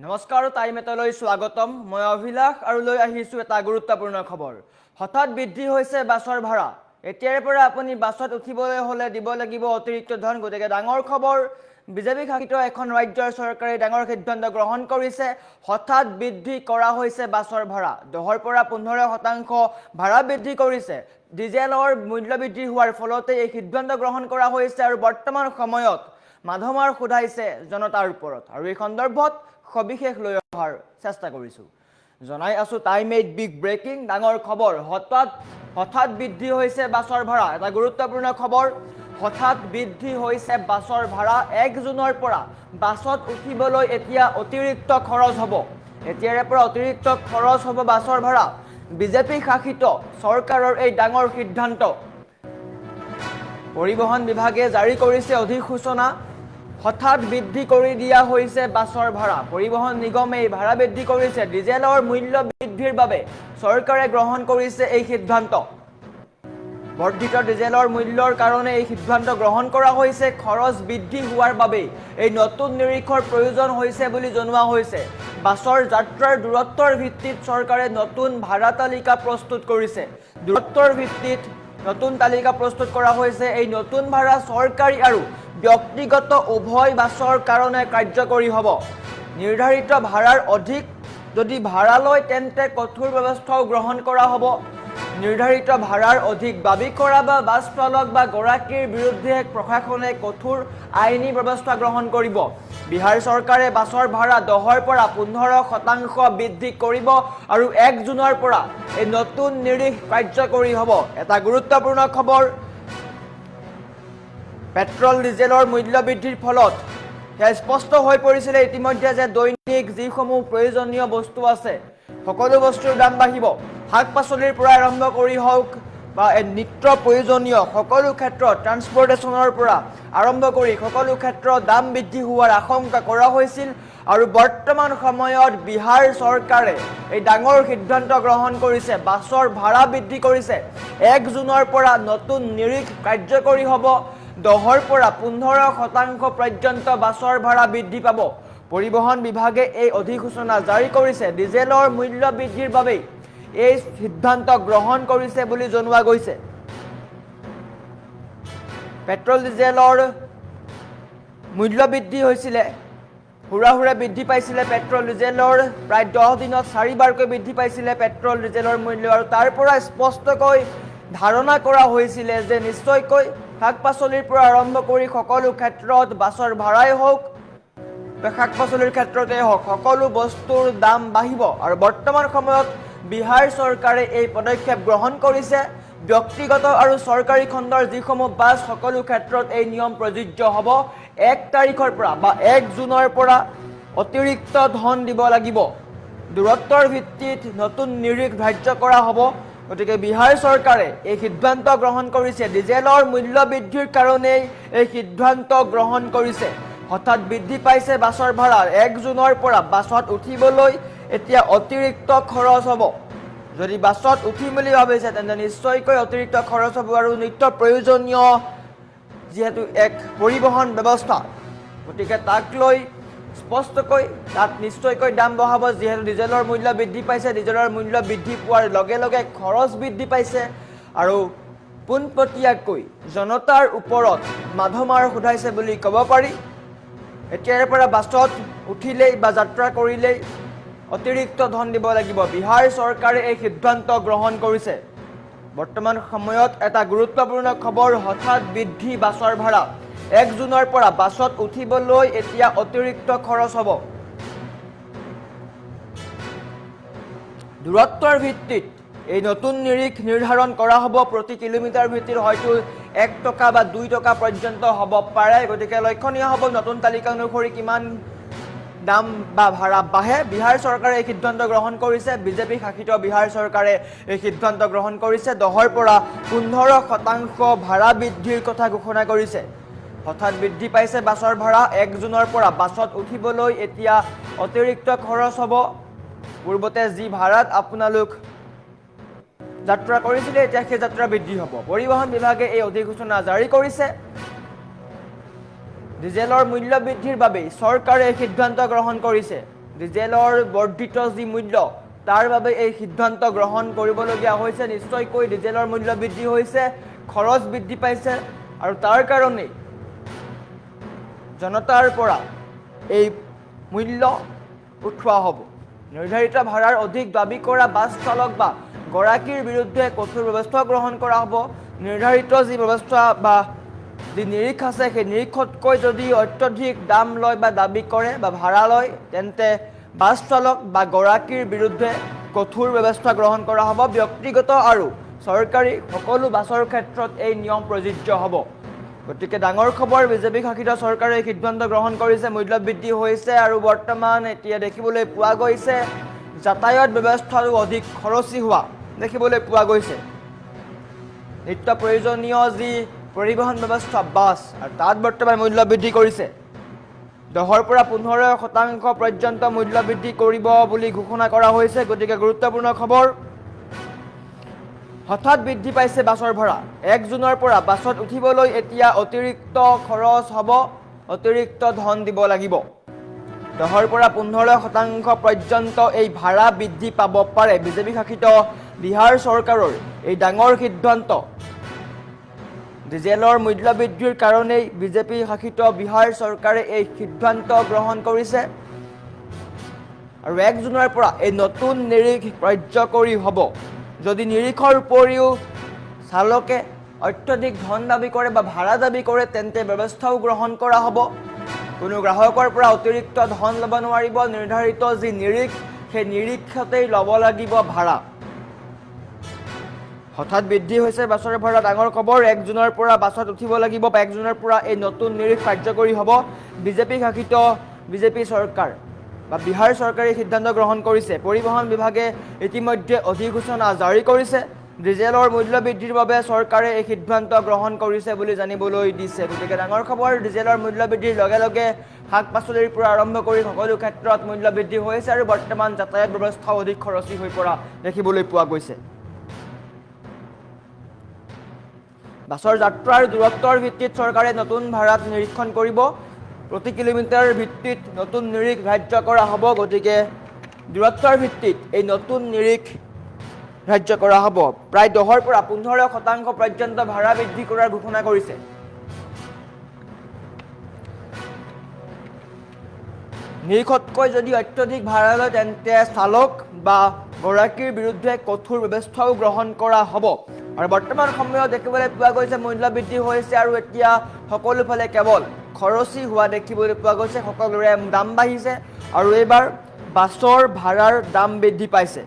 নমস্কাৰ টাইম এটালৈ স্বাগতম মই অভিলাষ আৰু লৈ আহিছো এটা গুৰুত্বপূৰ্ণ খবৰ হঠাৎ বৃদ্ধি হৈছে বাছৰ ভাড়া এতিয়াৰ পৰা আপুনি বাছত উঠিবলৈ হলে দিব লাগিব অতিৰিক্ত ধন গতিকে ডাঙৰ খবৰ বিজেপি শাসিত এখন ৰাজ্যৰ চৰকাৰে ডাঙৰ সিদ্ধান্ত গ্ৰহণ কৰিছে হঠাৎ বৃদ্ধি কৰা হৈছে বাছৰ ভাড়া 10ৰ পৰা 15% ভাড়া বৃদ্ধি কৰিছে ডিজেলৰ মূল্য বৃদ্ধি হোৱাৰ ফলতে এই সিদ্ধান্ত গ্ৰহণ কৰা হৈছে আৰু বৰ্তমান সময়ত মাধমাৰ খুধাইছে জনতাৰ ওপৰত আৰু এই সন্দৰ্ভত সবিশেষ লৈ অহাৰ চেষ্টা কৰিছো জনাই আছো টাইম 8 বিগ ব্ৰেকিং ডাঙৰ খবৰ হঠাৎ বৃদ্ধি হৈছে বাছৰ ভাড়া এটা গুৰুত্বপূৰ্ণ খবৰ হঠাৎ বৃদ্ধি হৈছে বাছৰ ভাড়া 1 জুনৰ পৰা বাছত উঠিবলৈ এতিয়া অতিৰিক্ত খৰচ হ'ব এতিয়াৰ পৰা অতিৰিক্ত খৰচ হ'ব বাছৰ ভাড়া বিজেপি শাসিত চৰকাৰৰ এই ডাঙৰ সিদ্ধান্ত পৰিবহণ বিভাগে জাৰি কৰিছে অধিসূচনা হঠাৎ বৃদ্ধি কৰি দিয়া হৈছে বাছৰ ভাড়া পৰিবহণ নিগমে ভাড়া বৃদ্ধি কৰিছে ডিজেলৰ মূল্য বৃদ্ধিৰ বাবে চৰকাৰে গ্ৰহণ কৰিছে এই সিদ্ধান্ত বৰ্ধিত ডিজেলৰ মূল্যৰ কাৰণে এই সিদ্ধান্ত গ্ৰহণ কৰা হৈছে খৰচ বৃদ্ধি হোৱাৰ বাবে এই নতুন নিৰীক্ষৰ প্ৰয়োজন হৈছে বুলি জনোৱা হৈছে বাছৰ যাত্ৰাৰ দূৰত্বৰ ভিত্তিত চৰকাৰে নতুন ভাড়া তালিকা প্ৰস্তুত কৰিছে দূৰত্বৰ ভিত্তিত নতুন তালিকা প্ৰস্তুত কৰা হৈছে এই নতুন ভাড়া চৰকাৰী আৰু ব্যক্তিগত উভয় বাছৰ কাৰণে কাৰ্যকৰী হ'ব নিৰ্ধাৰিত ভাড়াৰ অধিক যদি ভাড়া লয় তেন্তে কঠোৰ ব্যৱস্থাও গ্ৰহণ কৰা হ'ব নিৰ্ধাৰিত ভাড়াৰ অধিক দাবী কৰা বা বাছ চালক বা গৰাকীৰ বিৰুদ্ধে প্ৰশাসনে কঠোৰ আইনী ব্যৱস্থা গ্ৰহণ কৰিব বিহাৰ চৰকাৰে বাছৰ ভাড়া 10ৰ পৰা 15% বৃদ্ধি কৰিব আৰু 1 জুনৰ পৰা এই নতুন নিৰীখ কাৰ্যকৰী হ'ব এটা গুৰুত্বপূৰ্ণ খবৰ পেট্ৰল ডিজেলৰ মূল্য বৃদ্ধিৰ ফলত স্পষ্ট হৈ পৰিছিল ইতিমধ্যে যে দৈনিক যিসমূহ প্ৰয়োজনীয় বস্তু আছে সকলো বস্তুৰ দাম বাঢ়িব শাক-পাচলিৰ পৰা আৰম্ভ কৰি হওক বা নিত্য প্ৰয়োজনীয় সকলো ক্ষেত্ৰত ট্ৰান্সপৰ্টেশ্যনৰ পৰা আৰম্ভ কৰি সকলো ক্ষেত্ৰত দাম বৃদ্ধি হোৱাৰ আশংকা কৰা হৈছিল আৰু বৰ্তমান সময়ত বিহাৰ চৰকাৰে এই ডাঙৰ সিদ্ধান্ত গ্ৰহণ কৰিছে বাছৰ ভাড়া বৃদ্ধি কৰিছে 1 জুনৰ পৰা নতুন নিৰীখ কাৰ্যকৰী হ'ব 10ৰ পৰা 15% পৰ্যন্ত বাছৰ ভাড়া বৃদ্ধি পাব পৰিবহণ বিভাগে এই অধিসূচনা জাৰি কৰিছে ডিজেলৰ মূল্য বৃদ্ধিৰ বাবে এই সিদ্ধান্ত গ্ৰহণ কৰিছে বুলি জনোৱা গৈছে পেট্ৰল ডিজেলৰ মূল্য বৃদ্ধি হৈছিল হুৰা বৃদ্ধি পাইছিল পেট্ৰল ডিজেলৰ প্ৰায় 10 দিনত 4 বাৰকৈ বৃদ্ধি পাইছিল পেট্ৰল ডিজেলৰ মূল্য আৰু তাৰ পৰা স্পষ্টকৈ ধাৰণা কৰা হৈছিল যে নিশ্চয়কৈ শাক-পাচলিৰ পৰা আৰম্ভ কৰি সকলো ক্ষেত্ৰত বাছৰ ভাড়াই হওক শাক-পাচলিৰ ক্ষেত্ৰতে হওক সকলো বস্তুৰ দাম বাঢ়িব আৰু বৰ্তমান সময়ত বিহাৰ চৰকাৰে এই পদক্ষেপ গ্ৰহণ কৰিছে ব্যক্তিগত আৰু চৰকাৰী খণ্ডৰ যিসমূহ বাছ সকলো ক্ষেত্ৰত এই নিয়ম প্ৰযোজ্য হ'ব 1 তাৰিখৰ পৰা বা 1 জুনৰ পৰা অতিৰিক্ত ধন দিব লাগিব দূৰত্বৰ ভিত্তিত নতুন নিৰীখ ধাৰ্য কৰা হ'ব গতিকে বিহাৰ চৰকাৰে এই সিদ্ধান্ত গ্ৰহণ কৰিছে ডিজেলৰ মূল্য বৃদ্ধিৰ কাৰণে এই সিদ্ধান্ত গ্ৰহণ কৰিছে হঠাৎ বৃদ্ধি পাইছে বাছৰ ভাড়া 1 জুনৰ পৰা বাছত উঠিবলৈ এতিয়া অতিৰিক্ত খৰচ হ'ব যদি বাছত উঠিম বুলি ভাবিছে তেন্তে নিশ্চয়কৈ অতিৰিক্ত খৰচ হ'ব আৰু নিত্য প্ৰয়োজনীয় যেহেতু এক পৰিবহণ ব্যৱস্থা গতিকে তাক লৈ স্পষ্টকৈ তাত নিশ্চয়কৈ দাম বঢ়াব যেহেতু ডিজেলৰ মূল্য বৃদ্ধি পাইছে ডিজেলৰ মূল্য বৃদ্ধি পোৱাৰ লগে লগে খৰচ বৃদ্ধি পাইছে আৰু পোনপটীয়াকৈ জনতাৰ ওপৰত মাধমাৰ খুধাইছে বুলি ক'ব পাৰি এতিয়াৰ পৰা বাছত উঠিলেই বা যাত্ৰা কৰিলেই অতিৰিক্ত ধন দিব লাগিব বিহাৰ চৰকাৰে এই সিদ্ধান্ত গ্ৰহণ কৰিছে বৰ্তমান সময়ত এটা গুৰুত্বপূৰ্ণ খবৰ হঠাৎ বৃদ্ধি বাছৰ ভাড়া 1 জুনৰ পৰা বাছত উঠিবলৈ এতিয়া অতিৰিক্ত খৰচ হ'ব দূৰত্বৰ ভিত্তিত এই নতুন নিৰীখ নিৰ্ধাৰণ কৰা হ'ব প্ৰতি কিলোমিটাৰ ভিত্তিত হয়তো 1 টকা বা 2 টকা পৰ্যন্ত হ'ব পাৰে গতিকে লক্ষণীয় হ'ব নতুন তালিকা অনুসৰি কিমান দাম বা ভাড়া বাঢ়ে বিহাৰ চৰকাৰে এই সিদ্ধান্ত গ্ৰহণ কৰিছে বিজেপি শাসিত বিহাৰ চৰকাৰে এই সিদ্ধান্ত গ্ৰহণ কৰিছে 10ৰ পৰা 15% ভাড়া বৃদ্ধিৰ কথা ঘোষণা কৰিছে হঠাৎ বৃদ্ধি পাইছে বাছৰ ভাড়া 1 জুনৰ পৰা বাছত উঠিবলৈ এতিয়া অতিৰিক্ত খৰচ হ'ব পূৰ্বতে যি ভাড়াত আপোনালোক যাত্ৰা কৰিছিলে এতিয়া সেই যাত্ৰা বৃদ্ধি হ'ব পৰিবহণ বিভাগে এই অধিসূচনা জাৰি কৰিছে ডিজেলৰ মূল্য বৃদ্ধিৰ বাবে চৰকাৰে সিদ্ধান্ত গ্ৰহণ কৰিছে ডিজেলৰ বৰ্ধিত যি মূল্য তাৰ বাবে এই সিদ্ধান্ত গ্ৰহণ কৰিবলগীয়া হৈছে। নিশ্চয়কৈ ডিজেলৰ মূল্য বৃদ্ধি হৈছে, খৰচ বৃদ্ধি পাইছে আৰু তাৰ কাৰণেই জনতাৰ পৰা এই মূল্য উঠোৱা হ'ব। নিৰ্ধাৰিত ভাড়াৰ অধিক দাবী কৰা বাছ চালক বা গৰাকীৰ বিৰুদ্ধে কঠোৰ ব্যৱস্থা গ্ৰহণ কৰা হ'ব। নিৰ্ধাৰিত যি ব্যৱস্থা বা যি নিৰীখ আছে সেই নিৰীক্ষতকৈ যদি অত্যধিক দাম লয় বা দাবী কৰে বা ভাড়া লয় তেন্তে বাছ চালক বা গৰাকীৰ বিৰুদ্ধে কঠোৰ ব্যৱস্থা গ্ৰহণ কৰা হ'ব। ব্যক্তিগত আৰু চৰকাৰী সকলো বাছৰ ক্ষেত্ৰত এই নিয়ম প্ৰযোজ্য হ'ব। গতিকে ডাঙৰ খবৰ, বিজেপি শাসিত চৰকাৰে এই সিদ্ধান্ত গ্ৰহণ কৰিছে। মূল্য বৃদ্ধি হৈছে আৰু বৰ্তমান এতিয়া দেখিবলৈ পোৱা গৈছে যাতায়াত ব্যৱস্থাৰো অধিক খৰচী হোৱা দেখিবলৈ পোৱা গৈছে। নিত্য প্ৰয়োজনীয় যি পৰিবহণ ব্যৱস্থা বাছ আৰু তাত বৰ্তমান মূল্য বৃদ্ধি কৰিছে। 10ৰ পৰা 15% পৰ্যন্ত মূল্য বৃদ্ধি কৰিব বুলি ঘোষণা কৰা হৈছে। গতিকে গুৰুত্বপূৰ্ণ খবৰ, হঠাৎ বৃদ্ধি পাইছে বাছৰ ভাড়া। 1 জুনৰ পৰা বাছত উঠিবলৈ এতিয়া অতিৰিক্ত খৰচ হ'ব, অতিৰিক্ত ধন দিব লাগিব। 10ৰ পৰা 15% পৰ্যন্ত এই ভাড়া বৃদ্ধি পাব পাৰে। বিজেপি শাসিত বিহাৰ চৰকাৰৰ এই ডাঙৰ সিদ্ধান্ত, ডিজেলৰ মূল্য বৃদ্ধিৰ কাৰণেই বিজেপি শাসিত বিহাৰ চৰকাৰে এই সিদ্ধান্ত গ্ৰহণ কৰিছে আৰু 1 জুনৰ পৰা এই নতুন নিৰীখ কাৰ্যকৰী হ'ব। যদি নিৰীখৰ উপৰিও চালকে অত্যধিক ধন দাবী কৰে বা ভাড়া দাবী কৰে তেন্তে ব্যৱস্থাও গ্ৰহণ কৰা হ'ব। কোনো গ্ৰাহকৰ পৰা অতিৰিক্ত ধন ল'ব নোৱাৰিব। নিৰ্ধাৰিত যি নিৰীখ সেই নিৰীক্ষতেই ল'ব লাগিব ভাড়া। হঠাৎ বৃদ্ধি হৈছে বাছৰ ভাড়া, ডাঙৰ খবৰ। 1 জুনৰ পৰা বাছত উঠিব লাগিব বা 1 জুনৰ পৰা এই নতুন নিৰীখ কাৰ্যকৰী হ'ব। বিজেপি শাসিত বিজেপি চৰকাৰ বা বিহাৰ চৰকাৰে সিদ্ধান্ত গ্ৰহণ কৰিছে। পৰিবহণ বিভাগে ইতিমধ্যে অধিসূচনা জাৰি কৰিছে। ডিজেলৰ মূল্য বৃদ্ধিৰ বাবে চৰকাৰে এই সিদ্ধান্ত গ্ৰহণ কৰিছে বুলি জানিবলৈ দিছে। গতিকে ডাঙৰ খবৰ, ডিজেলৰ মূল্য বৃদ্ধিৰ লগে লগে শাক পাচলিৰ পৰা আৰম্ভ কৰি সকলো ক্ষেত্ৰত মূল্য বৃদ্ধি হৈছে আৰু বৰ্তমান যাতায়াত ব্যৱস্থাও অধিক খৰচী হৈ পৰা দেখিবলৈ পোৱা গৈছে। বাছৰ যাত্ৰাৰ দূৰত্বৰ ভিত্তিত চৰকাৰে নতুন ভাড়াত নিৰীক্ষণ কৰিব। প্ৰতি কিলোমিটাৰ ভিত্তিত নতুন নিৰীখ ধাৰ্য কৰা হ'ব। গতিকে দূৰত্বৰ ভিত্তিত এই নতুন নিৰীখ ধাৰ্য কৰা হ'ব। প্ৰায় 10ৰ পৰা 15% পৰ্যন্ত ভাড়া বৃদ্ধি কৰাৰ ঘোষণা কৰিছে। নিৰীখতকৈ যদি অত্যধিক ভাড়া লয় তেন্তে চালক বা গৰাকীৰ বিৰুদ্ধে কঠোৰ ব্যৱস্থাও গ্ৰহণ কৰা হ'ব। আৰু বৰ্তমান সময়ত দেখিবলৈ পোৱা গৈছে মূল্য বৃদ্ধি হৈছে আৰু এতিয়া সকলোফালে কেৱল খৰচী হোৱা দেখিবলৈ পোৱা গৈছে। সকলোৰে দাম বাঢ়িছে আৰু এইবাৰ বাছৰ ভাড়াৰ দাম বৃদ্ধি পাইছে।